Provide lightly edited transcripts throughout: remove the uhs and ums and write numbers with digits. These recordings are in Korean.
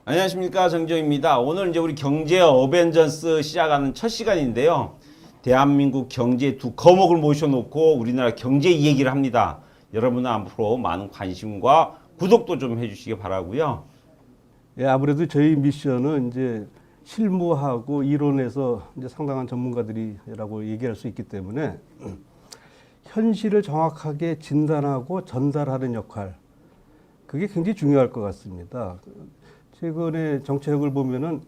안녕하십니까, 정정입니다. 오늘 이제 우리 경제 어벤져스 시작하는 첫 시간인데요. 대한민국 경제 두 거목을 모셔놓고 우리나라 경제 이야기를 합니다. 여러분은 앞으로 많은 관심과 구독도 좀 해주시기 바라고요. 예, 아무래도 저희 미션은 이제 실무하고 이론에서 이제 상당한 전문가들이라고 얘기할 수 있기 때문에 현실을 정확하게 진단하고 전달하는 역할, 그게 굉장히 중요할 것 같습니다. 최근에 정책을 보면은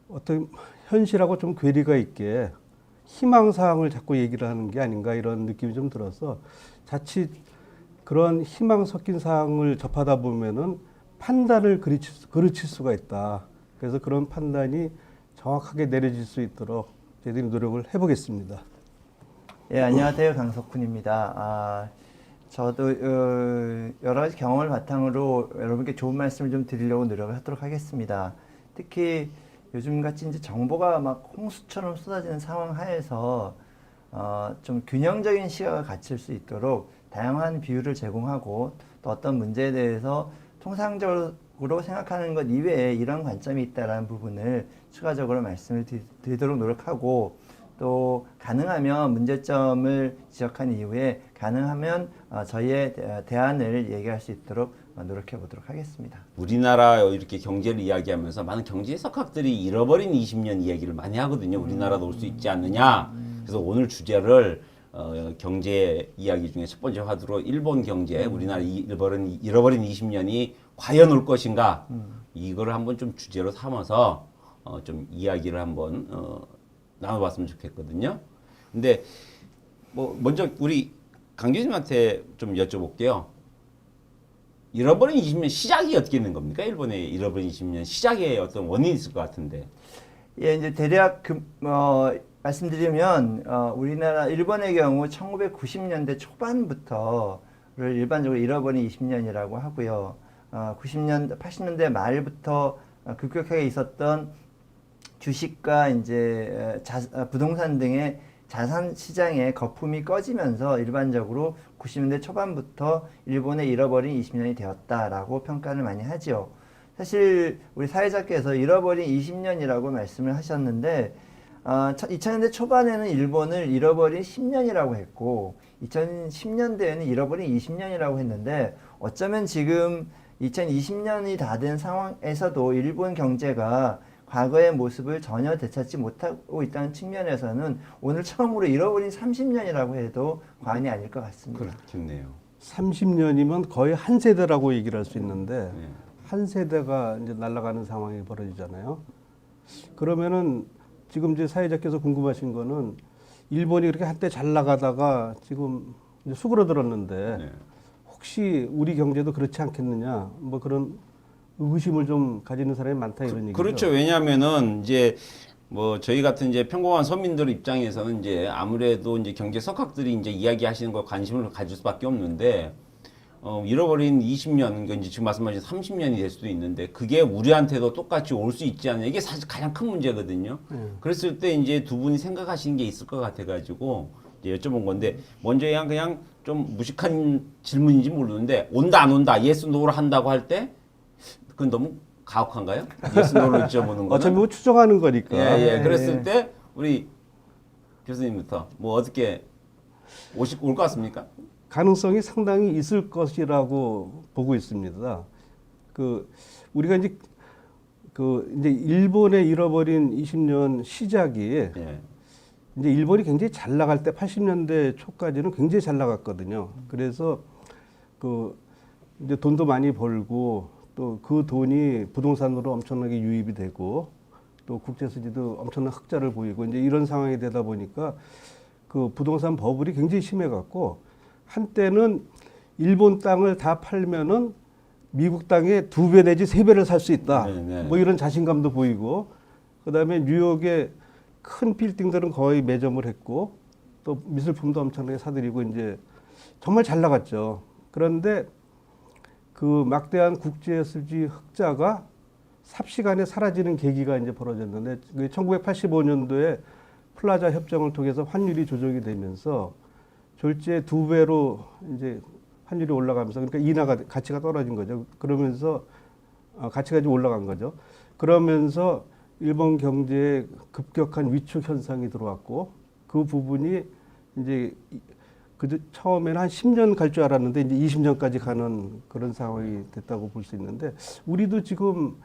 어떤 현실하고 좀 괴리가 있게 희망사항을 자꾸 얘기를 하는 게 아닌가 이런 느낌이 좀 들어서 자칫 그런 희망 섞인 사항을 접하다 보면은 판단을 그르칠 수가 있다. 그래서 그런 판단이 정확하게 내려질 수 있도록 저희들이 노력을 해보겠습니다. 예, 안녕하세요. 강석훈입니다. 저도 여러 가지 경험을 바탕으로 여러분께 좋은 말씀을 좀 드리려고 노력을 하도록 하겠습니다. 특히 요즘같이 이제 정보가 막 홍수처럼 쏟아지는 상황 하에서 좀 균형적인 시각을 갖출 수 있도록 다양한 비유를 제공하고 또 어떤 문제에 대해서 통상적으로 생각하는 것 이외에 이런 관점이 있다는 부분을 추가적으로 말씀을 드리도록 노력하고 또 가능하면 문제점을 지적한 이후에 가능하면 저희의 대안을 얘기할 수 있도록 노력해 보도록 하겠습니다. 우리나라 이렇게 경제를 이야기하면서 많은 경제 석학들이 잃어버린 20년 이야기를 많이 하거든요. 우리나라도 올 수 있지 않느냐. 그래서 오늘 주제를 경제 이야기 중에 첫 번째 화두로 일본 경제, 우리나라 잃어버린 20년이 과연 올 것인가, 이거를 한번 좀 주제로 삼아서 좀 이야기를 한번 나눠봤으면 좋겠거든요. 근데 뭐 먼저 우리 강 교수님한테 좀 여쭤볼게요. 잃어버린 20년 시작이 어떻게 있는 겁니까? 일본의 잃어버린 20년 시작에 어떤 원인이 있을 것 같은데. 예, 이제 대략 말씀드리면 우리나라 일본의 경우 1990년대 초반부터를 일반적으로 잃어버린 20년이라고 하고요. 80년대 말부터 급격하게 있었던 주식과 이제 부동산 등의 자산 시장의 거품이 꺼지면서 일반적으로 90년대 초반부터 일본의 잃어버린 20년이 되었다라고 평가를 많이 하죠. 사실 우리 사회자께서 잃어버린 20년이라고 말씀을 하셨는데 2000년대 초반에는 일본을 잃어버린 10년이라고 했고 2010년대에는 잃어버린 20년이라고 했는데 어쩌면 지금 2020년이 다 된 상황에서도 일본 경제가 과거의 모습을 전혀 되찾지 못하고 있다는 측면에서는 오늘 처음으로 잃어버린 30년이라고 해도 과언이 아닐 것 같습니다. 그렇겠네요. 30년이면 거의 한 세대라고 얘기를 할 수 있는데 한 세대가 이제 날아가는 상황이 벌어지잖아요. 그러면은 지금 이제 사회자께서 궁금하신 거는 일본이 그렇게 한때 잘 나가다가 지금 이제 수그러들었는데 혹시 우리 경제도 그렇지 않겠느냐 뭐 그런 의구심을 좀 가지는 사람이 많다 이런 얘기죠. 그렇죠. 왜냐하면은 이제 뭐 저희 같은 이제 평범한 서민들 입장에서는 이제 아무래도 이제 경제 석학들이 이제 이야기하시는 거 관심을 가질 수밖에 없는데 잃어버린 20년, 그러니까 이제 지금 말씀하신 30년이 될 수도 있는데 그게 우리한테도 똑같이 올 수 있지 않냐, 이게 사실 가장 큰 문제거든요. 그랬을 때 이제 두 분이 생각하시는 게 있을 것 같아가지고 이제 여쭤본 건데 먼저 그냥 좀 무식한 질문인지 모르는데 온다 안 온다 예스 노를 한다고 할 때 그건 너무 가혹한가요? 예스 노를 여쭤보는 거는. 어차피 뭐 추정하는 거니까. 예. 그랬을 때 우리 교수님부터 뭐 어떻게 올 것 같습니까? 가능성이 상당히 있을 것이라고 보고 있습니다. 우리가 이제 이제 일본의 잃어버린 20년 시작이 이제 일본이 굉장히 잘 나갈 때 80년대 초까지는 굉장히 잘 나갔거든요. 그래서 이제 돈도 많이 벌고 또 그 돈이 부동산으로 엄청나게 유입이 되고 또 국제 수지도 엄청난 흑자를 보이고 이제 이런 상황이 되다 보니까 부동산 버블이 굉장히 심해갖고 한때는 일본 땅을 다 팔면은 미국 땅에 2배 내지 3배를 살 수 있다. 뭐 이런 자신감도 보이고 그다음에 뉴욕의 큰 빌딩들은 거의 매점을 했고 또 미술품도 엄청나게 사들이고 이제 정말 잘 나갔죠. 그런데 막대한 국제 수지 흑자가 삽시간에 사라지는 계기가 이제 벌어졌는데 1985년도에 플라자 협정을 통해서 환율이 조정이 되면서 졸지에 2배로 이제 환율이 올라가면서 그러니까 인하 가치가 떨어진 거죠. 그러면서 가치가 좀 올라간 거죠. 그러면서 일본 경제에 급격한 위축 현상이 들어왔고 그 부분이 이제 처음에는 한 10년 갈 줄 알았는데 이제 20년까지 가는 그런 상황이 됐다고 볼 수 있는데 우리도 지금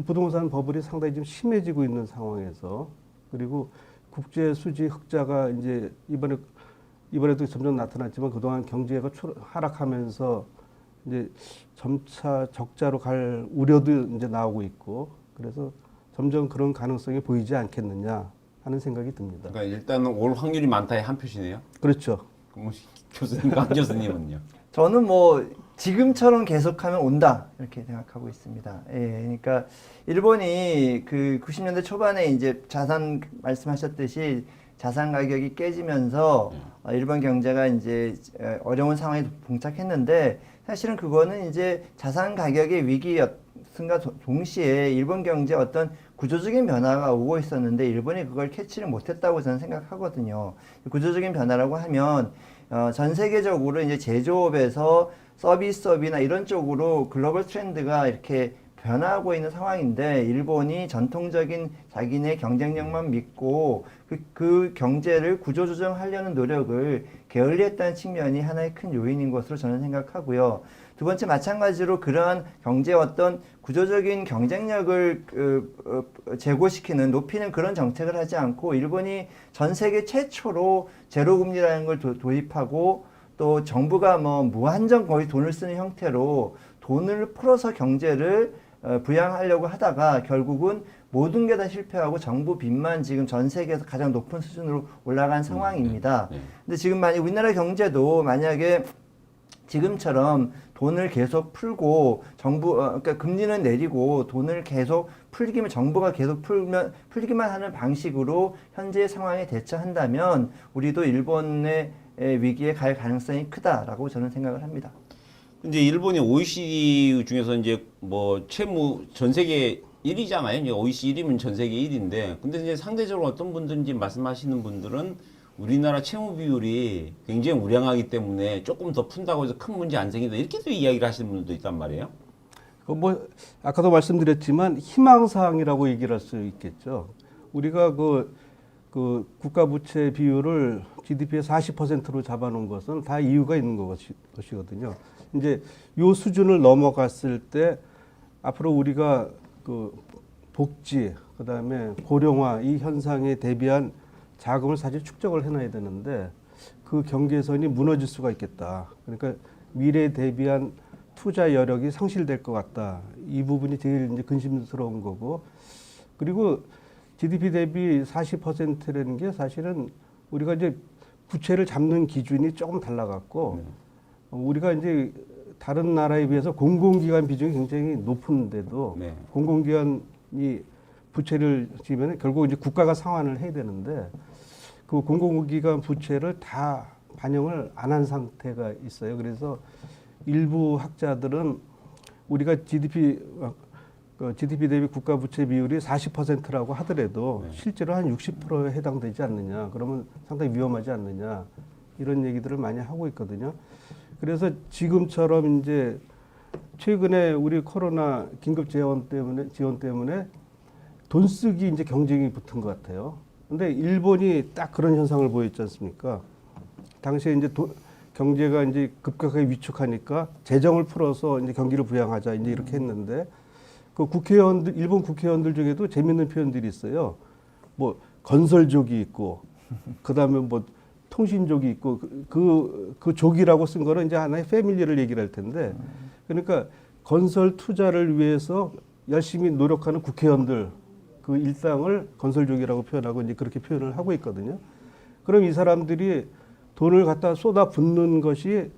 부동산 버블이 상당히 좀 심해지고 있는 상황에서 그리고 국제 수지 흑자가 이제 이번에도 점점 나타났지만 그동안 경제가 하락하면서 이제 점차 적자로 갈 우려도 이제 나오고 있고 그래서 점점 그런 가능성이 보이지 않겠느냐 하는 생각이 듭니다. 그러니까 일단은 올 확률이 많다의 한 표시네요. 그렇죠. 그럼 교수님, 강 교수님은요? 저는 뭐 지금처럼 계속하면 온다 이렇게 생각하고 있습니다. 예, 그러니까 일본이 그 90년대 초반에 이제 자산 말씀하셨듯이 자산 가격이 깨지면서 일본 경제가 이제 어려운 상황에 봉착했는데 사실은 그거는 이제 자산 가격의 위기였음과 동시에 일본 경제 어떤 구조적인 변화가 오고 있었는데 일본이 그걸 캐치를 못했다고 저는 생각하거든요. 구조적인 변화라고 하면 전 세계적으로 이제 제조업에서 서비스업이나 이런 쪽으로 글로벌 트렌드가 이렇게 변화하고 있는 상황인데 일본이 전통적인 자기네 경쟁력만 믿고 그 경제를 구조조정하려는 노력을 게을리했다는 측면이 하나의 큰 요인인 것으로 저는 생각하고요. 두 번째 마찬가지로 그러한 경제의 어떤 구조적인 경쟁력을 제고시키는 높이는 그런 정책을 하지 않고 일본이 전 세계 최초로 제로금리라는 걸 도입하고 또 정부가 뭐 무한정 거의 돈을 쓰는 형태로 돈을 풀어서 경제를 부양하려고 하다가 결국은 모든 게 다 실패하고 정부 빚만 지금 전 세계에서 가장 높은 수준으로 올라간 상황입니다. 근데 지금 만약 우리나라 경제도 만약에 지금처럼 돈을 계속 풀고 그러니까 금리는 내리고 돈을 계속 풀기만 정부가 계속 풀기만 하는 방식으로 현재의 상황에 대처한다면 우리도 일본의 위기에 갈 가능성이 크다라고 저는 생각을 합니다. 이제 일본이 OECD 중에서 이제 뭐 채무 전 세계 1위잖아요. 이제 OECD 1위면 전 세계 1위인데, 근데 이제 상대적으로 어떤 분들인지 말씀하시는 분들은 우리나라 채무 비율이 굉장히 우량하기 때문에 조금 더 푼다고 해서 큰 문제 안 생긴다 이렇게도 이야기를 하시는 분들도 있단 말이에요. 뭐 아까도 말씀드렸지만 희망사항이라고 얘기를 할 수 있겠죠. 우리가 그 국가 부채 비율을 GDP의 40%로 잡아놓은 것은 다 이유가 있는 것이거든요. 이제 요 수준을 넘어갔을 때 앞으로 우리가 그 복지, 그다음에 고령화 이 현상에 대비한 자금을 사실 축적을 해놔야 되는데 그 경계선이 무너질 수가 있겠다. 그러니까 미래에 대비한 투자 여력이 상실될 것 같다. 이 부분이 제일 이제 근심스러운 거고, 그리고 GDP 대비 40%라는 게 사실은 우리가 이제 부채를 잡는 기준이 조금 달라갖고 우리가 이제 다른 나라에 비해서 공공기관 비중이 굉장히 높은데도 공공기관이 부채를 지면 결국 이제 국가가 상환을 해야 되는데 그 공공기관 부채를 다 반영을 안 한 상태가 있어요. 그래서 일부 학자들은 우리가 GDP 대비 국가 부채 비율이 40%라고 하더라도 실제로 한 60%에 해당되지 않느냐. 그러면 상당히 위험하지 않느냐. 이런 얘기들을 많이 하고 있거든요. 그래서 지금처럼 이제 최근에 우리 코로나 긴급 지원 때문에 돈 쓰기 이제 경쟁이 붙은 것 같아요. 근데 일본이 딱 그런 현상을 보였지 않습니까? 당시에 이제 경제가 이제 급격하게 위축하니까 재정을 풀어서 이제 경기를 부양하자 이제 이렇게 했는데 그 일본 국회의원들 중에도 재밌는 표현들이 있어요. 뭐 건설족이 있고 그다음에 뭐 통신족이 있고 그 족이라고 쓴 거는 이제 하나의 패밀리를 얘기를 할 텐데 그러니까 건설 투자를 위해서 열심히 노력하는 국회의원들 그 일당을 건설족이라고 표현하고 이제 그렇게 표현을 하고 있거든요. 그럼 이 사람들이 돈을 갖다 쏟아붓는 것이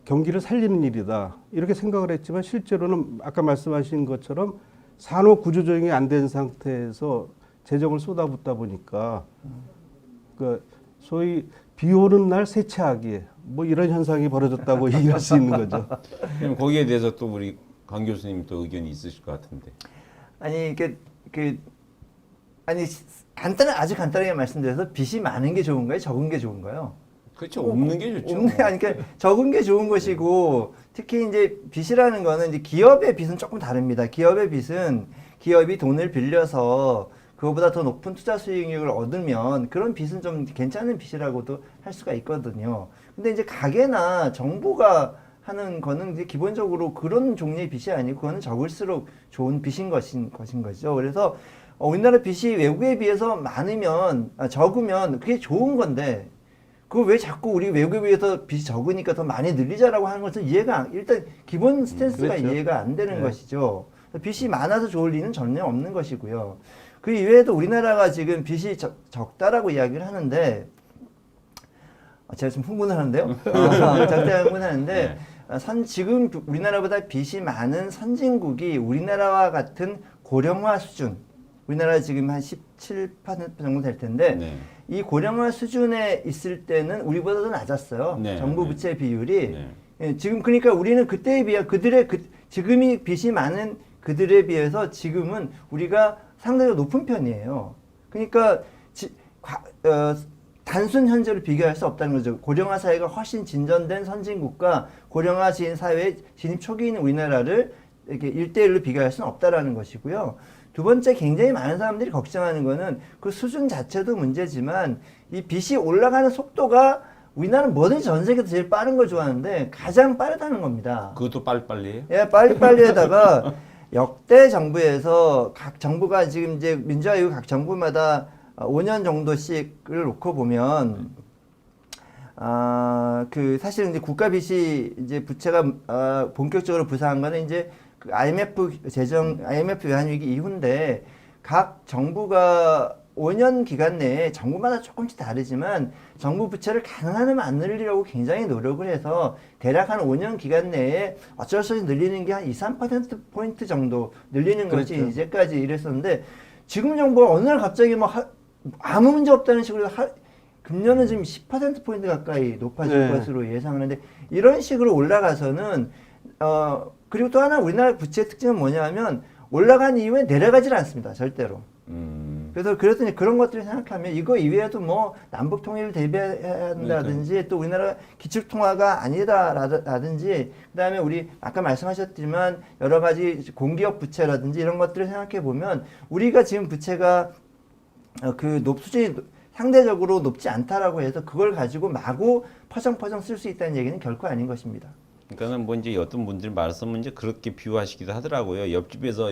경기를 살리는 일이다. 이렇게 생각을 했지만 실제로는 아까 말씀하신 것처럼 산업 구조조정이 안 된 상태에서 재정을 쏟아붓다 보니까 그 소위 비 오는 날 세차하기 뭐 이런 현상이 벌어졌다고 얘기할 수 있는 거죠. 그럼 거기에 대해서 또 우리 강 교수님 또 의견이 있으실 것 같은데. 아니 아주 간단하게 말씀드려서 빚이 많은 게 좋은가요? 적은 게 좋은가요? 그렇죠. 없는 게 좋죠. 그러니까 적은 게 좋은 것이고 특히 이제 빚이라는 거는 이제 기업의 빚은 조금 다릅니다. 기업의 빚은 기업이 돈을 빌려서 그거보다 더 높은 투자 수익률을 얻으면 그런 빚은 좀 괜찮은 빚이라고도 할 수가 있거든요. 근데 이제 가게나 정부가 하는 거는 이제 기본적으로 그런 종류의 빚이 아니고 그거는 적을수록 좋은 빚인 것인 거죠. 그래서 우리나라 빚이 외국에 비해서 적으면 그게 좋은 건데 그거 왜 자꾸 우리 외국에 비해서 빚이 적으니까 더 많이 늘리자라고 하는 것은 일단 기본 스탠스가 그렇죠. 이해가 안 되는 네. 것이죠. 빚이 많아서 좋을 리는 전혀 없는 것이고요. 그 이외에도 우리나라가 지금 빚이 적다라고 이야기를 하는데 제가 좀 흥분을 하는데요. 적다 흥분하는데 지금 우리나라보다 빚이 많은 선진국이 우리나라와 같은 고령화 수준, 우리나라 지금 한 17% 정도 될 텐데 네. 이 고령화 수준에 있을 때는 우리보다 더 낮았어요. 네. 정부 부채 비율이. 네. 예, 지금 그러니까 우리는 그때에 비해 지금이 빚이 많은 그들에 비해서 지금은 우리가 상당히 높은 편이에요. 그러니까 단순 현재를 비교할 수 없다는 거죠. 고령화 사회가 훨씬 진전된 선진국과 고령화 사회에 진입 초기인 우리나라를 이렇게 1대1로 비교할 수는 없다라는 것이고요. 두 번째, 굉장히 많은 사람들이 걱정하는 거는 그 수준 자체도 문제지만 이 빚이 올라가는 속도가 우리나라는 뭐든지 전 세계에서 제일 빠른 걸 좋아하는데 가장 빠르다는 겁니다. 그것도 빨리빨리해요? 예, 빨리빨리에다가 역대 정부에서 각 정부가 지금 이제 민주화 이후 각 정부마다 5년 정도씩을 놓고 보면 사실은 이제 국가 빚이 이제 부채가 본격적으로 부상한 거는 이제 그 IMF 외환위기 이후인데 각 정부가 5년 기간 내에 정부마다 조금씩 다르지만 정부 부채를 가능한 한 안 늘리려고 굉장히 노력을 해서 대략 한 5년 기간 내에 어쩔 수 없이 늘리는 게 한 2, 3%포인트 정도 늘리는 것이 그렇죠. 이제까지 이랬었는데 지금 정부가 어느 날 갑자기 아무 문제 없다는 식으로 금년은 지금 10%포인트 가까이 높아질 네. 것으로 예상하는데 이런 식으로 올라가서는 그리고 또 하나 우리나라 부채의 특징은 뭐냐면 올라간 이후에 내려가질 않습니다. 절대로. 그래서 이제 그런 것들을 생각하면 이거 이외에도 뭐 남북 통일을 대비해야 한다든지 또 우리나라 기축 통화가 아니다라든지 그다음에 우리 아까 말씀하셨지만 여러 가지 공기업 부채라든지 이런 것들을 생각해 보면 우리가 지금 부채가 그 수준이 상대적으로 높지 않다라고 해서 그걸 가지고 마구 퍼정퍼정 쓸 수 있다는 얘기는 결코 아닌 것입니다. 그러니까는 뭐 이제 어떤 분들이 말씀은 이제 그렇게 비유하시기도 하더라고요. 옆집에서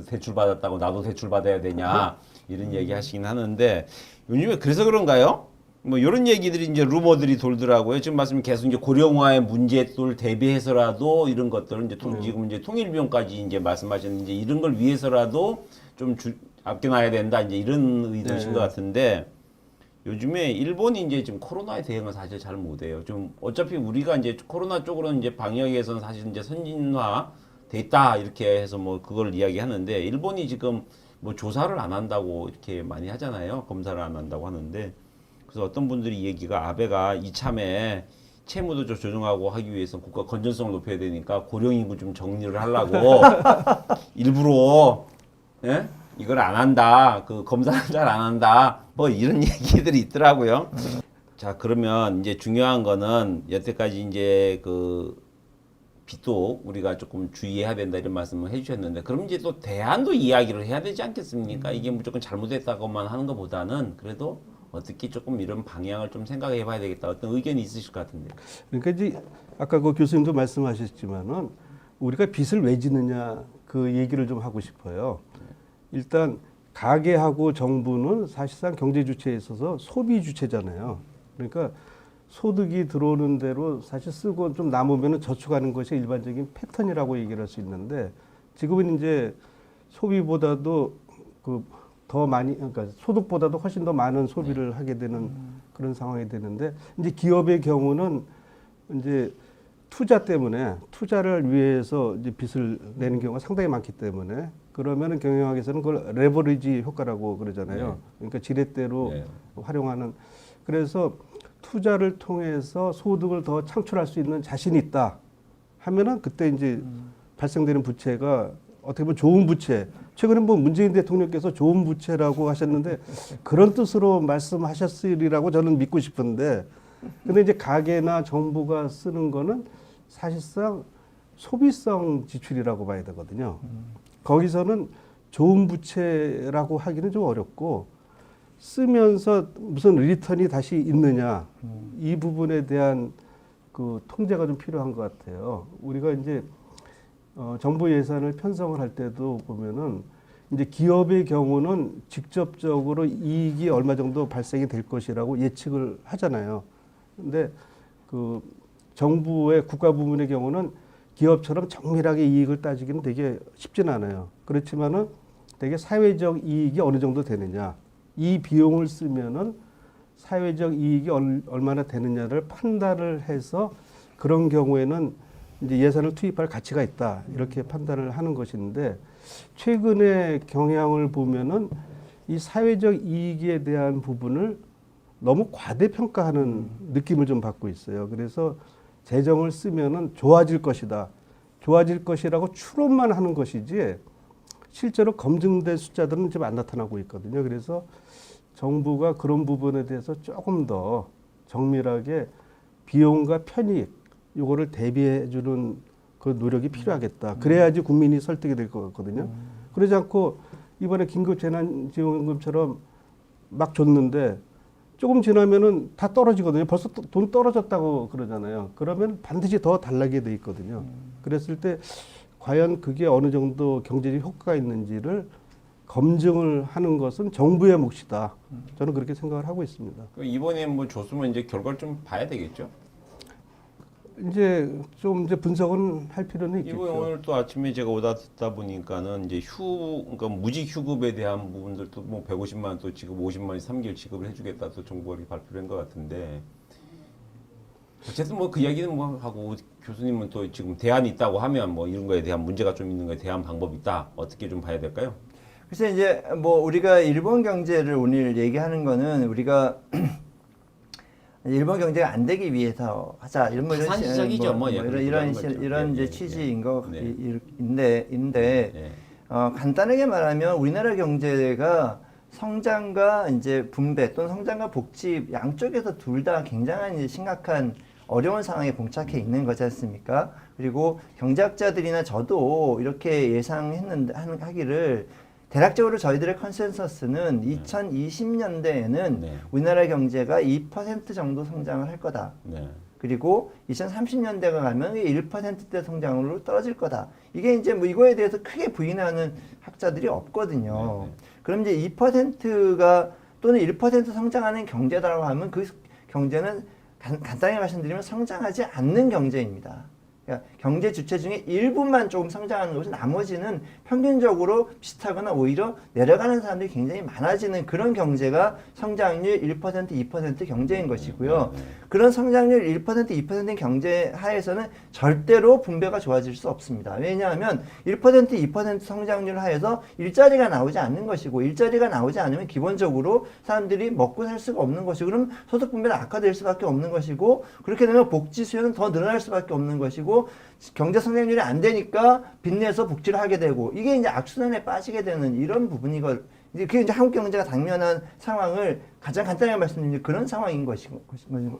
대출 받았다고 나도 대출 받아야 되냐 이런 얘기 하시긴 하는데 요즘에 그래서 그런가요? 뭐 이런 얘기들이 이제 루머들이 돌더라고요. 지금 말씀 계속 이제 고령화의 문제를 대비해서라도 이런 것들은 이제 지금 이제 통일비용까지 이제 말씀하셨는데 이런 걸 위해서라도 좀 아껴놔야 된다 이제 이런 의도신 것 같은데. 요즘에 일본이 이제 지금 코로나에 대응을 사실 잘 못해요. 좀 어차피 우리가 이제 코로나 쪽으로는 이제 방역에서는 사실 이제 선진화 돼 있다 이렇게 해서 뭐 그걸 이야기하는데 일본이 지금 뭐 조사를 안 한다고 이렇게 많이 하잖아요. 검사를 안 한다고 하는데 그래서 어떤 분들이 얘기가 아베가 이참에 채무도 좀 조정하고 하기 위해서 국가 건전성을 높여야 되니까 고령 인구 좀 정리를 하려고 일부러 예? 이걸 안 한다. 그 검사를 잘 안 한다. 뭐 이런 얘기들이 있더라고요. 자, 그러면 이제 중요한 거는 여태까지 이제 그 빚도 우리가 조금 주의해야 된다 이런 말씀을 해주셨는데 그럼 이제 또 대안도 이야기를 해야 되지 않겠습니까? 이게 무조건 잘못했다고만 하는 것보다는 그래도 어떻게 조금 이런 방향을 좀 생각해 봐야 되겠다. 어떤 의견이 있으실 것 같은데. 그러니까 이제 아까 그 교수님도 말씀하셨지만은 우리가 빚을 왜 지느냐 그 얘기를 좀 하고 싶어요. 일단 가계하고 정부는 사실상 경제 주체에 있어서 소비 주체잖아요. 그러니까 소득이 들어오는 대로 사실 쓰고 좀 남으면은 저축하는 것이 일반적인 패턴이라고 얘기를 할 수 있는데 지금은 이제 소비보다도 더 많이 그러니까 소득보다도 훨씬 더 많은 소비를 하게 되는 그런 상황이 되는데 이제 기업의 경우는 이제 투자 때문에 투자를 위해서 이제 빚을 내는 경우가 상당히 많기 때문에 그러면은 경영학에서는 그걸 레버리지 효과라고 그러잖아요. 네. 그러니까 지렛대로 네. 활용하는 그래서 투자를 통해서 소득을 더 창출할 수 있는 자신이 있다 하면은 그때 이제 발생되는 부채가 어떻게 보면 좋은 부채. 최근에 뭐 문재인 대통령께서 좋은 부채라고 하셨는데 그런 뜻으로 말씀하셨으리라고 저는 믿고 싶은데 근데 이제 가계나 정부가 쓰는 거는 사실상 소비성 지출이라고 봐야 되거든요. 거기서는 좋은 부채라고 하기는 좀 어렵고 쓰면서 무슨 리턴이 다시 있느냐 이 부분에 대한 그 통제가 좀 필요한 것 같아요. 우리가 이제 정부 예산을 편성을 할 때도 보면은 이제 기업의 경우는 직접적으로 이익이 얼마 정도 발생이 될 것이라고 예측을 하잖아요. 근데 그 정부의 국가 부문의 경우는 기업처럼 정밀하게 이익을 따지기는 되게 쉽지는 않아요. 그렇지만은 되게 사회적 이익이 어느 정도 되느냐, 이 비용을 쓰면은 사회적 이익이 얼마나 되느냐를 판단을 해서 그런 경우에는 이제 예산을 투입할 가치가 있다 이렇게 판단을 하는 것인데 최근의 경향을 보면은 이 사회적 이익에 대한 부분을 너무 과대평가하는 느낌을 좀 받고 있어요. 그래서 재정을 쓰면은 좋아질 것이다. 좋아질 것이라고 추론만 하는 것이지 실제로 검증된 숫자들은 지금 안 나타나고 있거든요. 그래서 정부가 그런 부분에 대해서 조금 더 정밀하게 비용과 편익 요거를 대비해 주는 그 노력이 필요하겠다. 그래야지 국민이 설득이 될 것 같거든요. 그러지 않고 이번에 긴급 재난지원금처럼 막 줬는데 조금 지나면은 다 떨어지거든요. 벌써 돈 떨어졌다고 그러잖아요. 그러면 반드시 더 달라게 돼 있거든요. 그랬을 때 과연 그게 어느 정도 경제적 효과가 있는지를 검증을 하는 것은 정부의 몫이다. 저는 그렇게 생각을 하고 있습니다. 이번에 뭐 줬으면 이제 결과를 좀 봐야 되겠죠. 이제 좀 이제 분석은 할 필요는 있겠죠. 이번 오늘 또 아침에 제가 오다 듣다 보니까는 이제 그러니까 무직 휴급에 대한 부분들도 뭐 150만 원 또 지금 50만 원 3개월 지급을 해주겠다 또 정부가 이렇게 발표를 한 것 같은데 어쨌든 뭐 그 이야기는 뭐 하고 교수님은 또 지금 대안이 있다고 하면 뭐 이런 거에 대한 문제가 좀 있는 거에 대한 방법이 있다 어떻게 좀 봐야 될까요? 그래서 이제 뭐 우리가 일본 경제를 오늘 얘기하는 거는 우리가 일본 경제가 안 되기 위해서 하자 이런 뭐 이런 시작이죠. 이런 이제 취지인 거인데 네. 간단하게 말하면 우리나라 경제가 성장과 이제 분배 또는 성장과 복지 양쪽에서 둘 다 굉장한 이제 심각한 어려운 상황에 봉착해 있는 거지 않습니까? 그리고 경제학자들이나 저도 이렇게 예상했는데 하기를 대략적으로 저희들의 컨센서스는 2020년대에는 네. 우리나라 경제가 2% 정도 성장을 할 거다. 네. 그리고 2030년대가 가면 1%대 성장으로 떨어질 거다. 이게 이제 뭐 이거에 대해서 크게 부인하는 학자들이 없거든요. 그럼 이제 2%가 또는 1% 성장하는 경제다라고 하면 그 경제는 간단히 말씀드리면 성장하지 않는 경제입니다. 그러니까 경제 주체 중에 일부만 조금 성장하는 것이 나머지는 평균적으로 비슷하거나 오히려 내려가는 사람들이 굉장히 많아지는 그런 경제가 성장률 1%, 2% 경제인 것이고요. 그런 성장률 1%, 2%인 경제 하에서는 절대로 분배가 좋아질 수 없습니다. 왜냐하면 1%, 2% 성장률 하에서 일자리가 나오지 않는 것이고 일자리가 나오지 않으면 기본적으로 사람들이 먹고 살 수가 없는 것이고 그럼 소득 분배는 악화될 수밖에 없는 것이고 그렇게 되면 복지 수요는 더 늘어날 수밖에 없는 것이고 경제 성장률이 안 되니까 빚내서 복지를 하게 되고 이게 이제 악순환에 빠지게 되는 이런 부분이거 이제 그게 이제 한국 경제가 당면한 상황을 가장 간단하게 말씀드리면 그런 상황인 것이거든요.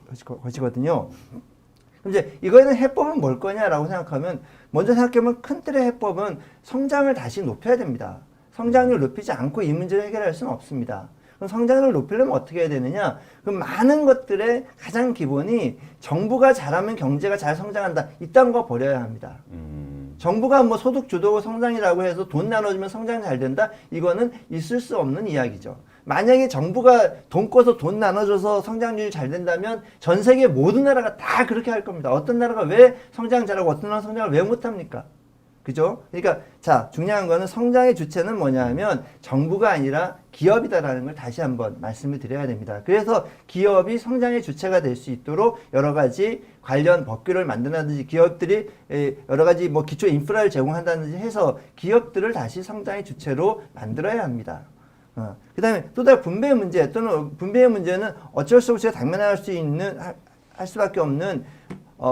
그럼 이제 이거에는 해법은 뭘 거냐라고 생각하면 먼저 생각해보면 큰 틀의 해법은 성장을 다시 높여야 됩니다. 성장률을 높이지 않고 이 문제를 해결할 수는 없습니다. 그럼 성장률을 높이려면 어떻게 해야 되느냐? 그럼 많은 것들의 가장 기본이 정부가 잘하면 경제가 잘 성장한다. 이딴 거 버려야 합니다. 정부가 뭐 소득 주도 성장이라고 해서 돈 나눠주면 성장 잘 된다? 이거는 있을 수 없는 이야기죠. 만약에 정부가 돈 꿔서 돈 나눠줘서 성장률이 잘 된다면 전 세계 모든 나라가 다 그렇게 할 겁니다. 어떤 나라가 왜 성장 잘하고 어떤 나라가 성장을 왜 못합니까? 그죠? 그러니까 자 중요한 거는 성장의 주체는 뭐냐 하면 정부가 아니라 기업이다라는 걸 다시 한번 말씀을 드려야 됩니다. 그래서 기업이 성장의 주체가 될 수 있도록 여러 가지 관련 법규를 만든다든지 기업들이 여러 가지 뭐 기초 인프라를 제공한다든지 해서 기업들을 다시 성장의 주체로 만들어야 합니다. 그 다음에 또 다른 분배 문제 또는 분배의 문제는 어쩔 수 없이 당면할 수 있는 할 수밖에 없는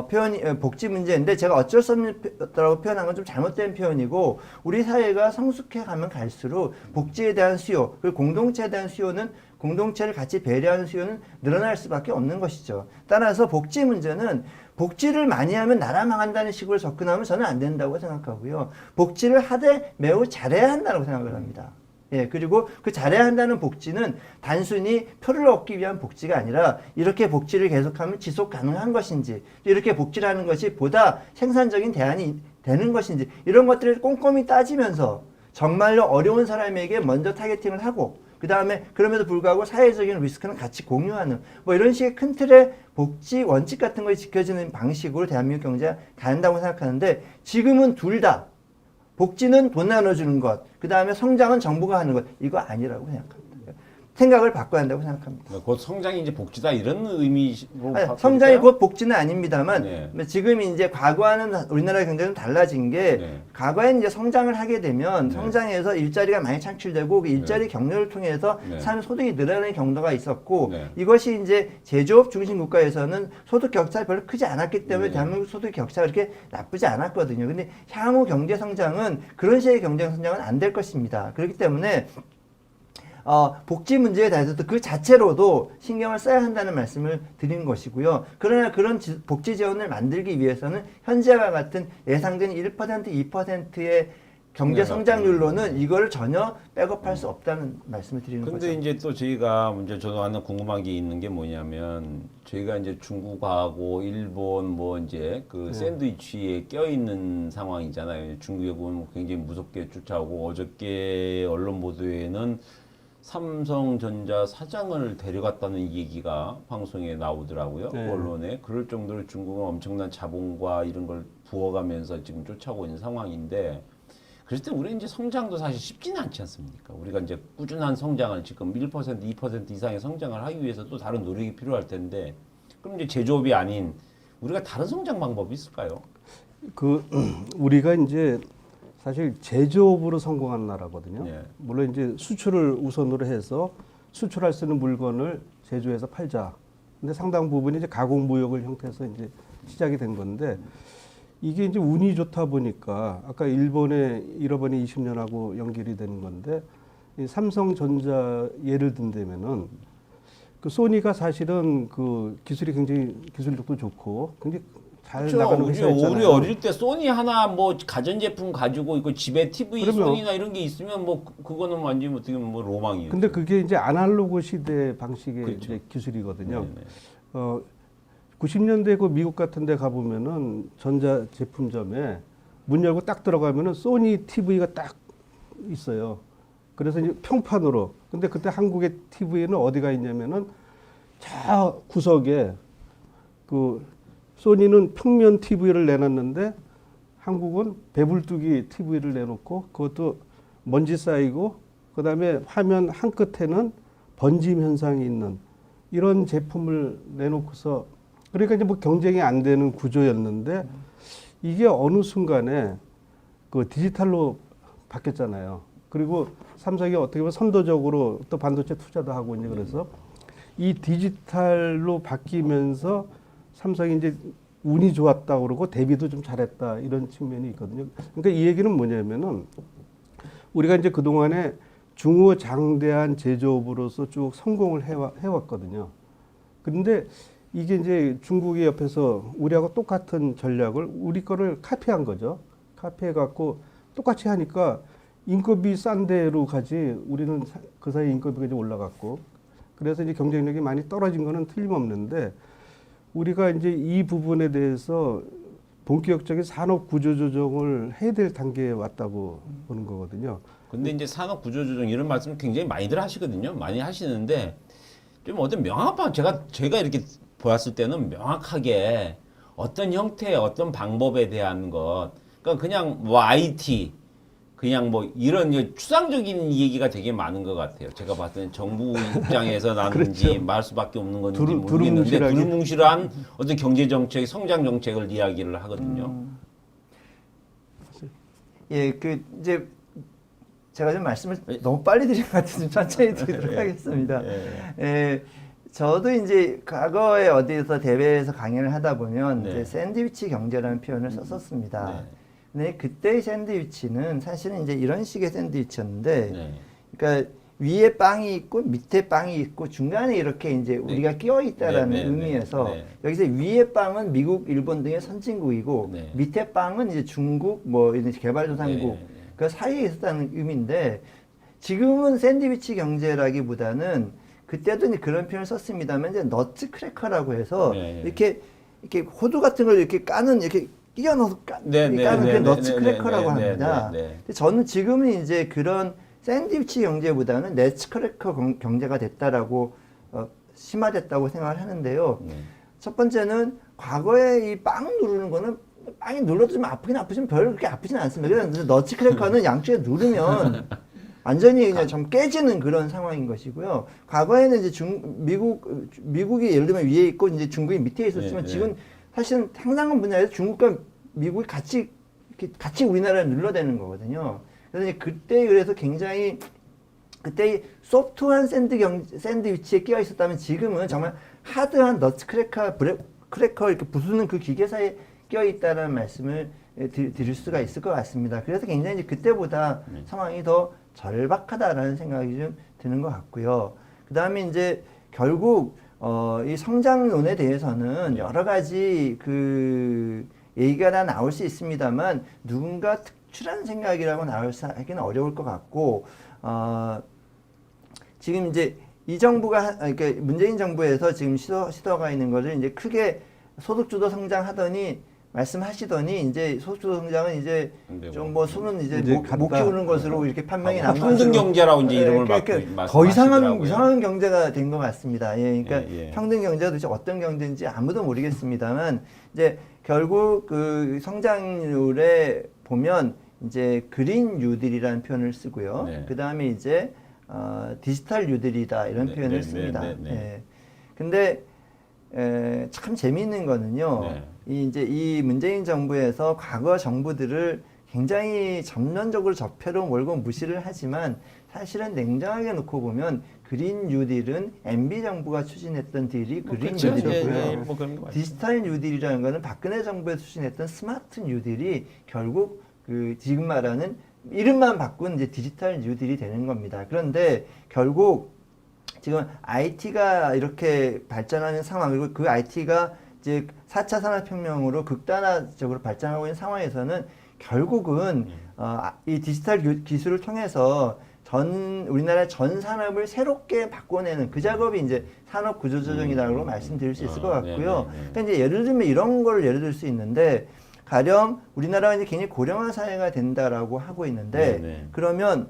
표현이 복지 문제인데 제가 어쩔 수 없다고 표현한 건 좀 잘못된 표현이고 우리 사회가 성숙해 가면 갈수록 복지에 대한 수요 그리고 공동체에 대한 수요는 공동체를 같이 배려하는 수요는 늘어날 수밖에 없는 것이죠. 따라서 복지 문제는 복지를 많이 하면 나라 망한다는 식으로 접근하면 저는 안 된다고 생각하고요. 복지를 하되 매우 잘해야 한다고 생각을 합니다. 예, 그리고 그 잘해야 한다는 복지는 단순히 표를 얻기 위한 복지가 아니라 이렇게 복지를 계속하면 지속 가능한 것인지, 이렇게 복지를 하는 것이 보다 생산적인 대안이 되는 것인지, 이런 것들을 꼼꼼히 따지면서 정말로 어려운 사람에게 먼저 타겟팅을 하고, 그 다음에 그럼에도 불구하고 사회적인 리스크는 같이 공유하는 뭐 이런 식의 큰 틀의 복지 원칙 같은 것이 지켜지는 방식으로 대한민국 경제가 간다고 생각하는데, 지금은 둘 다 복지는 돈 나눠주는 것, 그 다음에 성장은 정부가 하는 것, 이거 아니라고 생각합니다. 생각을 바꿔야 한다고 생각합니다. 곧 성장이 이제 복지다 이런 의미로 아니, 성장이 곧 복지는 아닙니다만 네. 지금 이제 과거와는 우리나라 경제가 좀 달라진 게 네. 과거에 이제 성장을 하게 되면 네. 성장해서 일자리가 많이 창출되고 그 일자리 경로를 통해서 네. 사람 소득이 늘어나는 경로가 있었고 네. 이것이 이제 제조업 중심 국가에서는 소득 격차가 별로 크지 않았기 때문에 네. 대한민국 소득 격차가 그렇게 나쁘지 않았거든요. 근데 향후 경제 성장은 그런 식의 경제 성장은 안 될 것입니다. 그렇기 때문에 복지 문제에 대해서도 그 자체로도 신경을 써야 한다는 말씀을 드린 것이고요. 그러나 그런 복지 지원을 만들기 위해서는 현재와 같은 예상된 1%, 2%의 경제 성장률로는 이거를 전혀 백업할 수 없다는 말씀을 드리는 거죠. 근데 이제 또 저희가 이제 저도 하나 궁금한 게 있는 게 뭐냐면 저희가 이제 중국하고 일본 뭐 이제 그 샌드위치에 껴 있는 상황이잖아요. 중국에 보면 굉장히 무섭게 쫓아오고 어저께 언론 보도에는 삼성전자 사장을 데려갔다는 얘기가 방송에 나오더라고요. 네. 언론에. 그럴 정도로 중국은 엄청난 자본과 이런 걸 부어가면서 지금 쫓아오고 있는 상황인데 그럴 때 우리 이제 성장도 사실 쉽지는 않지 않습니까? 우리가 이제 꾸준한 성장을 지금 1%, 2% 이상의 성장을 하기 위해서 또 다른 노력이 필요할 텐데 그럼 이제 제조업이 아닌 우리가 다른 성장 방법이 있을까요? 우리가 이제 사실 제조업으로 성공한 나라거든요. 네. 물론 이제 수출을 우선으로 해서 수출할 수 있는 물건을 제조해서 팔자. 근데 상당 부분이 이제 가공무역을 형태에서 이제 시작이 된 건데 이게 이제 운이 좋다 보니까 아까 일본의 잃어버린 20년하고 연결이 되는 건데 이 삼성전자 예를 든다면은 그 소니가 사실은 그 기술이 굉장히 기술력도 좋고 굉장히 잘 나가는 회사였잖아요. 우리 어릴 때 소니 하나 뭐 가전제품 가지고 이거 집에 TV 그러면- 소니나 이런 게 있으면 뭐 그거는 완전히 어떻게 보면 뭐 로망이에요. 근데 그게 이제 아날로그 시대 방식의 그렇죠. 이제 기술이거든요. 네네. 90년대 그 미국 같은 데 가보면은 전자 제품점에 문 열고 딱 들어가면은 소니 TV가 딱 있어요. 그래서 이제 평판으로. 근데 그때 한국의 TV는 어디가 있냐면은 저 구석에 그 소니는 평면 TV를 내놨는데 한국은 배불뚝이 TV를 내놓고 그것도 먼지 쌓이고 그다음에 화면 한 끝에는 번짐 현상이 있는 이런 제품을 내놓고서 그러니까 이제 뭐 경쟁이 안 되는 구조였는데 이게 어느 순간에 그 디지털로 바뀌었잖아요. 그리고 삼성이 어떻게 보면 선도적으로 또 반도체 투자도 하고 이제 그래서 이 디지털로 바뀌면서 삼성이 이제 운이 좋았다 그러고 대비도 좀 잘했다 이런 측면이 있거든요. 그러니까 이 얘기는 뭐냐면은 우리가 이제 그동안에 중후장대한 제조업으로서 쭉 성공을 해왔거든요. 그런데 이게 이제 중국이 옆에서 우리하고 똑같은 전략을 우리 거를 카피한 거죠. 카피해갖고 똑같이 하니까 인건비 싼 데로 가지 우리는 그 사이 인건비가 이제 올라갔고 그래서 이제 경쟁력이 많이 떨어진 거는 틀림없는데 우리가 이제 이 부분에 대해서 본격적인 산업 구조 조정을 해야 될 단계에 왔다고 보는 거거든요. 근데 이제 산업 구조 조정 이런 말씀 굉장히 많이들 하시거든요. 많이 하시는데 좀 어떤 명확한 제가 이렇게 보았을 때는 명확하게 어떤 형태, 어떤 방법에 대한 것, 그러니까 그냥 뭐 IT, 그냥 뭐 이런 추상적인 얘기가 되게 많은 것 같아요. 제가 봤을 때 정부 입장에서 나는지 그렇죠. 말 수밖에 없는 건지 두루뭉실하게. 모르겠는데 두루뭉실한 어떤 경제 정책, 성장 정책을 이야기를 하거든요. 예, 그 이제 제가 좀 말씀을 너무 빨리 드린 것 같아서 좀 천천히 드리도록 하겠습니다. 예, 저도 이제 과거에 어디에서 대회에서 강연을 하다 보면 네. 이제 샌드위치 경제라는 표현을 썼었습니다. 네. 근데 그때의 샌드위치는 사실은 이제 이런 식의 샌드위치였는데, 네. 그러니까 위에 빵이 있고 밑에 빵이 있고 중간에 이렇게 이제 우리가 끼어 있다라는 네, 네, 의미에서 네, 네. 여기서 위에 빵은 미국, 일본 등의 선진국이고 네. 밑에 빵은 이제 중국, 뭐 이런 개발도상국 네, 네. 그 사이에 있었다는 의미인데 지금은 샌드위치 경제라기보다는 그때도 이제 그런 표현을 썼습니다만 이제 너츠 크래커라고 해서 네. 이렇게 호두 같은 걸 이렇게 까는 이렇게 끼워 넣어서 네, 네, 까는 네, 게 네, 너츠 네, 크래커라고 네, 네, 합니다. 네, 네. 근데 저는 지금은 이제 그런 샌드위치 경제보다는 네츠 크래커 경제가 됐다라고 심화됐다고 생각을 하는데요. 네. 첫 번째는 과거에 이 빵 누르는 거는 빵이 눌러도 좀 아프긴 아프지만 별로 그렇게 아프진 않습니다. 그래서 너츠 크래커는 양쪽에 누르면 완전히 그냥 좀 깨지는 그런 상황인 것이고요. 과거에는 이제 미국이 예를 들면 위에 있고 이제 중국이 밑에 있었지만 네, 네. 지금 사실은 상당한 분야에서 중국과 미국이 같이 우리나라를 눌러대는 거거든요. 그래서 이제 그래서 굉장히 그때 소프트한 샌드위치에 끼어 있었다면 지금은 정말 하드한 너츠 크래커 이렇게 부수는 그 기계사에 끼어 있다라는 말씀을 드릴 수가 있을 것 같습니다. 그래서 굉장히 이제 그때보다 상황이 더 절박하다라는 생각이 좀 드는 것 같고요. 그 다음에 이제 결국 이 성장론에 대해서는 여러 가지 그 얘기가 다 나올 수 있습니다만 누군가 특출한 생각이라고 하기는 어려울 것 같고 지금 이제 이 정부가 그러니까 문재인 정부에서 지금 시도가 있는 것을 이제 크게 소득주도 성장하더니 말씀하시더니 이제 소득주도 성장은 이제 좀 뭐 수는 이제 못 키우는 것으로 이렇게 판명이 난 평등 경제라고 이제 이름을 더 이상한 경제가 된 것 같습니다. 예, 그러니까 예, 예. 평등 경제가 도대체 어떤 경제인지 아무도 모르겠습니다만 이제 결국 그 성장률에 보면 이제 그린 뉴딜이라는 표현을 쓰고요. 네. 그 다음에 이제 디지털 뉴딜이다 이런 네, 표현을 네, 씁니다. 네, 네, 네. 예. 근데 참 재미있는 거는요. 네. 이제 이 문재인 정부에서 과거 정부들을 굉장히 전면적으로 적폐로 몰고 무시를 하지만 사실은 냉정하게 놓고 보면 그린 뉴딜은 MB 정부가 추진했던 딜이 그린 그렇죠. 뉴딜이고요. 예, 예, 뭐 그런 거 디지털 뉴딜이라는 거는 박근혜 정부에서 추진했던 스마트 뉴딜이 결국 그 지금 말하는 이름만 바꾼 이제 디지털 뉴딜이 되는 겁니다. 그런데 결국 지금 IT가 이렇게 발전하는 상황, 그리고 그 IT가 이제 4차 산업혁명으로 극단화적으로 발전하고 있는 상황에서는 결국은 이 디지털 기술을 통해서 우리나라 전 산업을 새롭게 바꿔내는 그 작업이 이제 산업 구조조정이라고 말씀드릴 수 있을 것 같고요. 그러니까 이제 예를 들면 이런 걸 예를 들 수 있는데 가령 우리나라가 이제 굉장히 고령화 사회가 된다라고 하고 있는데 네네. 그러면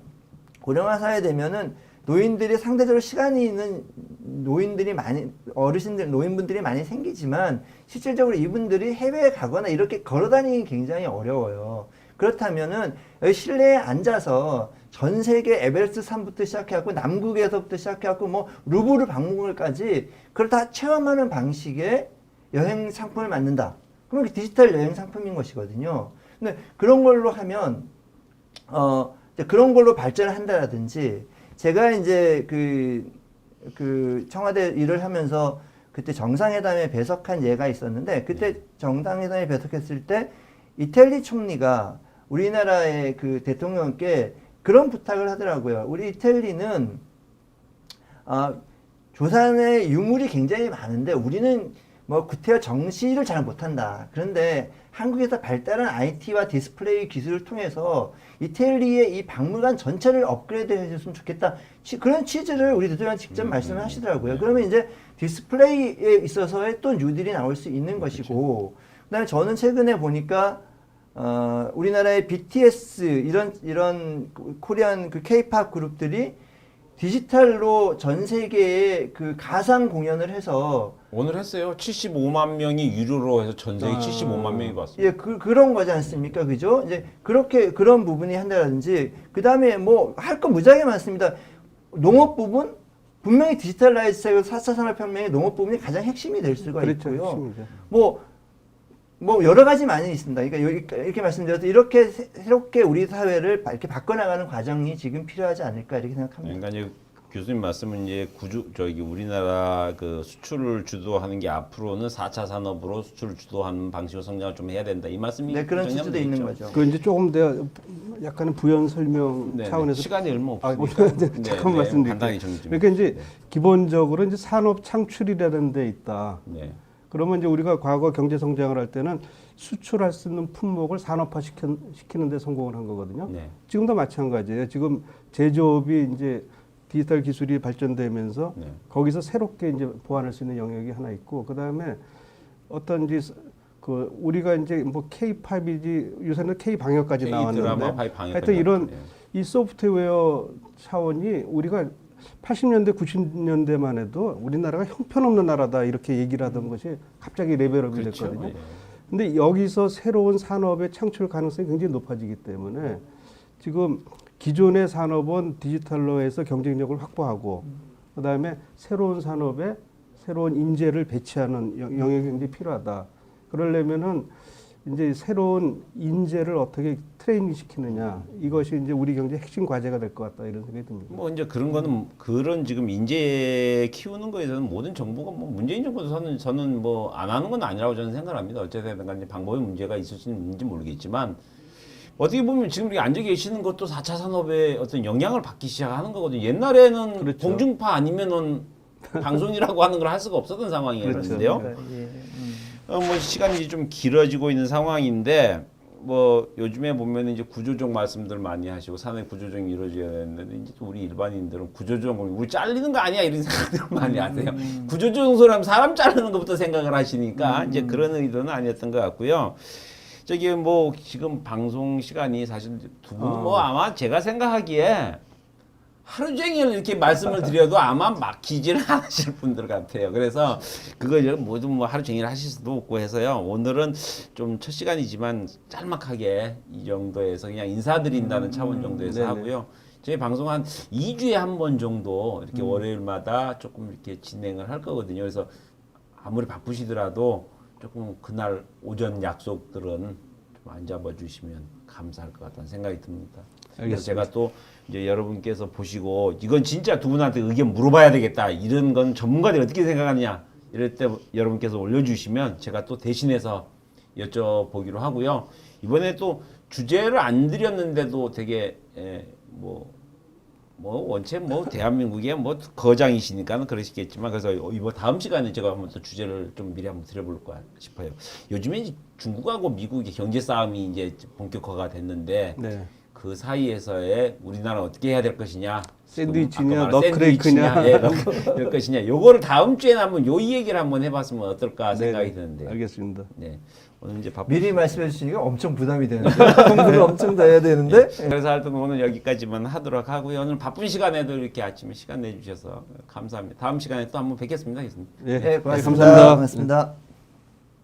고령화 사회 되면은 노인들이 상대적으로 시간이 있는 노인분들이 많이 생기지만 실질적으로 이분들이 해외에 가거나 이렇게 걸어 다니기 굉장히 어려워요. 그렇다면은 여기 실내에 앉아서 전 세계 에베레스트 산부터 시작해갖고 남극에서부터 시작해갖고 뭐 루브르 박물관까지 그걸 다 체험하는 방식의 여행 상품을 만든다. 그럼 디지털 여행 상품인 것이거든요. 근데 그런 걸로 하면 이제 그런 걸로 발전을 한다라든지 제가 이제 그 청와대 일을 하면서 그때 정상회담에 배석한 예가 있었는데 그때 정상회담에 배석했을 때 이태리 총리가 우리나라의 그 대통령께 그런 부탁을 하더라고요. 우리 이태리는 조선의 유물이 굉장히 많은데 우리는 뭐 구태여 정시를 잘 못한다. 그런데 한국에서 발달한 IT와 디스플레이 기술을 통해서 이태리의 이 박물관 전체를 업그레이드 해줬으면 좋겠다. 그런 취지를 우리 대통령 직접 말씀을 하시더라고요. 그러면 이제 디스플레이에 있어서의 또 뉴딜이 나올 수 있는 것이고, 그다음에 저는 최근에 보니까 우리나라의 BTS 이런 코리안 그 K-팝 그룹들이 디지털로 전 세계에 그 가상 공연을 해서 오늘 했어요. 75만 명이 유료로 해서 전 세계 75만 명이 봤습니다. 예, 그런 거지 않습니까? 그죠? 이제 그런 부분이 한다든지, 그 다음에 뭐 할 거 무지하게 많습니다. 농업 부분? 분명히 디지털라이즈가 4차 산업혁명의 농업 부분이 가장 핵심이 될 수가 그렇죠, 있고요. 핵심이죠. 뭐 여러 가지 많이 있습니다. 그러니까 이렇게 말씀드려서 이렇게 새롭게 우리 사회를 이렇게 바꿔나가는 과정이 지금 필요하지 않을까 이렇게 생각합니다. 그러니까 이제 교수님 말씀은 이제 우리나라 그 수출을 주도하는 게 앞으로는 4차 산업으로 수출을 주도하는 방식으로 성장을 좀 해야 된다. 이 말씀이 네, 그런 정리하면 수도 있는 되겠죠? 거죠. 그 이제 조금 더 약간은 부연 설명 네, 차원에서 시간이 얼마 아, 없으니까 잠깐 말씀드릴게요. 간단히 정리 좀. 그러니까 이제 기본적으로 이제 산업 창출이라는 데 있다. 네. 그러면 이제 우리가 과거 경제 성장을 할 때는 수출할 수 있는 품목을 산업화 시키는 데 성공을 한 거거든요. 네. 지금도 마찬가지예요. 지금 제조업이 이제 디지털 기술이 발전되면서 네. 거기서 새롭게 이제 보완할 수 있는 영역이 하나 있고, 그 다음에 어떤 이제 그 우리가 이제 뭐 K-팝이지 요새는 K 방역까지 나왔는데, 하여튼 이런 이 소프트웨어 차원이 우리가 80년대, 90년대만 해도 우리나라가 형편없는 나라다 이렇게 얘기를 하던 것이 갑자기 레벨업이 그렇죠. 됐거든요. 예. 근데 여기서 새로운 산업의 창출 가능성이 굉장히 높아지기 때문에 지금 기존의 산업은 디지털로 해서 경쟁력을 확보하고 그다음에 새로운 산업에 새로운 인재를 배치하는 영역이 굉장히 필요하다. 그러려면은 이제 새로운 인재를 어떻게 트레이닝 시키느냐, 이것이 이제 우리 경제 핵심 과제가 될 것 같다 이런 생각이 듭니다. 뭐 이제 그런 거는 그런 지금 인재 키우는 거에서는 모든 정부가 뭐 문재인 정부도 저는 뭐 안 하는 건 아니라고 저는 생각합니다. 어쨌든 간에 방법에 문제가 있을지는 모르겠지만 어떻게 보면 지금 우리 앉아 계시는 것도 4차 산업에 어떤 영향을 받기 시작하는 거거든요. 옛날에는 그렇죠. 공중파 아니면은 방송이라고 하는 걸 할 수가 없었던 상황이었는데요. 그렇죠. 예. 뭐 시간이 좀 길어지고 있는 상황인데 뭐 요즘에 보면 이제 구조적 말씀들 많이 하시고 사회 구조적이 이루어져야 되는데 이제 또 우리 일반인들은 구조적으로 우리 잘리는 거 아니야 이런 생각들을 많이 하세요. 구조적 소리하면 사람 자르는 것부터 생각을 하시니까 이제 그런 의도는 아니었던 것 같고요. 저기 뭐 지금 방송 시간이 사실 두 분은 뭐 아마 제가 생각하기에 하루 종일 이렇게 말씀을 드려도 아마 막히지는 않으실 분들 같아요. 그래서 그걸 모두 뭐 하루 종일 하실 수도 없고 해서요. 오늘은 좀 첫 시간이지만 짤막하게 이 정도에서 그냥 인사드린다는 차원 정도에서 네네. 하고요. 저희 방송 한 2주에 한 번 정도 이렇게 월요일마다 조금 이렇게 진행을 할 거거든요. 그래서 아무리 바쁘시더라도 조금 그날 오전 약속들은 좀 안 잡아주시면 감사할 것 같다는 생각이 듭니다. 그래서 제가 또 이제 여러분께서 보시고 이건 진짜 두 분한테 의견 물어봐야 되겠다. 이런 건 전문가들이 어떻게 생각하느냐. 이럴 때 여러분께서 올려주시면 제가 또 대신해서 여쭤보기로 하고요. 이번에 또 주제를 안 드렸는데도 되게 뭐 원체 뭐 대한민국의 뭐 거장이시니까는 그러시겠지만 그래서 이번 다음 시간에 제가 한번 또 주제를 좀 미리 한번 드려볼까 싶어요. 요즘에 이제 중국하고 미국의 경제 싸움이 이제 본격화가 됐는데 네. 그 사이에서의 우리나라 어떻게 해야 될 것이냐? 샌드위치냐, 아까 말한 너크레이크냐. 샌드위치냐, 될 것이냐? 요거를 다음 주에 한번 요 얘기를 한번 해봤으면 어떨까 생각이 네, 드는데. 알겠습니다. 네. 오늘 이제 미리 말씀해 주시니까 엄청 부담이 되는데 공부를 엄청 더 해야 되는데 그래서 하여튼 오늘 여기까지만 하도록 하고요. 오늘 바쁜 시간에도 이렇게 아침에 시간 내주셔서 감사합니다. 다음 시간에 또 한번 뵙겠습니다, 교수님. 예, 네, 고맙습니다. 감사합니다. 고맙습니다.